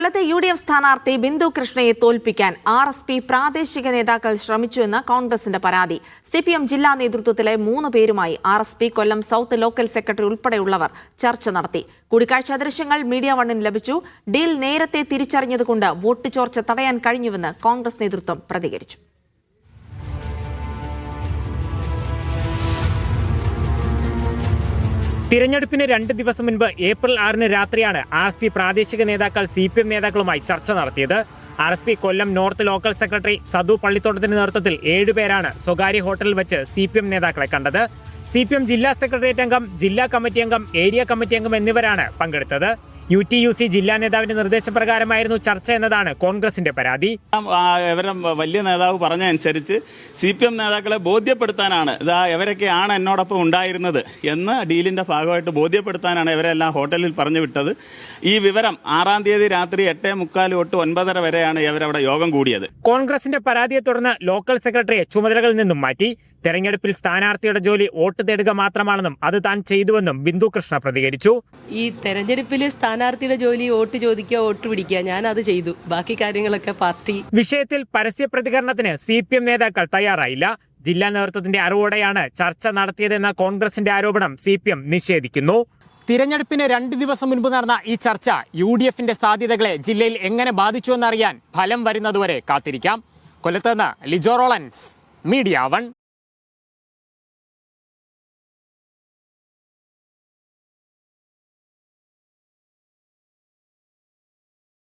കൊല്ലത്തെ UDF സ്ഥാനാർത്ഥി ബിന്ദു കൃഷ്ണയെ തോൽപ്പിക്കാൻ RSP പ്രാദേശിക നേതാക്കൾ ശ്രമിച്ചുവെന്ന് കോൺഗ്രസിന്റെ പരാതി. CPM ജില്ലാ നേതൃത്വത്തിലെ 3 പേരുമായി RSP കൊല്ലം സൗത്ത് ലോക്കൽ സെക്രട്ടറി ഉൾപ്പെടെയുള്ളവർ ചർച്ച നടത്തി. കൂടിക്കാഴ്ച ദൃശ്യങ്ങൾ മീഡിയ വണ്ണിന് ലഭിച്ചു. ഡീൽ നേരത്തെ തിരിച്ചറിഞ്ഞതുകൊണ്ട് വോട്ട് ചോർച്ച തടയാൻ കഴിഞ്ഞുവെന്ന് കോൺഗ്രസ് നേതൃത്വം പ്രതികരിച്ചു. തിരഞ്ഞെടുപ്പിന് 2 ദിവസം മുൻപ് ഏപ്രിൽ 6 രാത്രിയാണ് RSP പ്രാദേശിക നേതാക്കൾ CPM നേതാക്കളുമായി ചർച്ച നടത്തിയത്. RSP കൊല്ലം നോർത്ത് ലോക്കൽ സെക്രട്ടറി സദു പള്ളിത്തോട്ടത്തിന്റെ നേതൃത്വത്തിൽ 7 പേരാണ് സ്വകാര്യ ഹോട്ടലിൽ വെച്ച് CPM നേതാക്കളെ കണ്ടത്. CPM ജില്ലാ സെക്രട്ടേറിയറ്റ് അംഗം, ജില്ലാ കമ്മിറ്റി അംഗം, ഏരിയ കമ്മിറ്റി അംഗം എന്നിവരാണ് പങ്കെടുത്തത്. UTUC ജില്ലാ നേതാവിന്റെ നിർദ്ദേശപ്രകാരമായിരുന്നു ചർച്ച എന്നതാണ് കോൺഗ്രസിന്റെ പരാതി. ഇവരെ വലിയ നേതാവ് പറഞ്ഞ അനുസരിച്ച് CPM നേതാക്കളെ ബോധ്യപ്പെടുത്താനാണ്, ഇവരൊക്കെയാണ് എന്നോടൊപ്പം ഉണ്ടായിരുന്നത് എന്ന് ഡീലിന്റെ ഭാഗമായിട്ട് ബോധ്യപ്പെടുത്താനാണ് ഇവരെല്ലാം ഹോട്ടലിൽ പറഞ്ഞു വിട്ടത്. ഈ വിവരം 6-ാം തീയതി രാത്രി 8:45 തൊട്ട് 9:30 വരെയാണ് ഇവരവിടെ യോഗം കൂടിയത്. കോൺഗ്രസിന്റെ പരാതിയെ തുടർന്ന് ലോക്കൽ സെക്രട്ടറിയെ ചുമതലകളിൽ നിന്നും മാറ്റി. തെരഞ്ഞെടുപ്പിൽ സ്ഥാനാർത്ഥിയുടെ ജോലി വോട്ട് തേടുക മാത്രമാണെന്നും അത് താൻ ചെയ്തുവെന്നും ബിന്ദു കൃഷ്ണ പ്രതികരിച്ചു. ഈ തെരഞ്ഞെടുപ്പിൽ സ്ഥാനാർത്ഥിയുടെ ജോലി വോട്ട് ചോദിക്കുക, വോട്ട് പിടിക്കുക, ഞാൻ അത് ചെയ്തു. ബാക്കി കാര്യങ്ങളൊക്കെ പാർട്ടി. വിഷയത്തിൽ പരസ്യ പ്രതികരണത്തിന് CPM നേതാക്കൾ തയ്യാറായില്ല. ജില്ലാ നേതൃത്വത്തിന്റെ അറിവോടെയാണ് ചർച്ച നടത്തിയതെന്ന കോൺഗ്രസിന്റെ ആരോപണം CPM നിഷേധിക്കുന്നു. തിരഞ്ഞെടുപ്പിന് 2 ദിവസം മുൻപ് നടന്ന ഈ ചർച്ച UDFന്റെ സാധ്യതകളെ ജില്ലയിൽ എങ്ങനെ ബാധിച്ചുവെന്നറിയാൻ ഫലം വരുന്നതുവരെ കാത്തിരിക്കാം. കൊല്ലത്ത് നിന്ന് ലിജോ റോളൻസ്, മീഡിയ 1.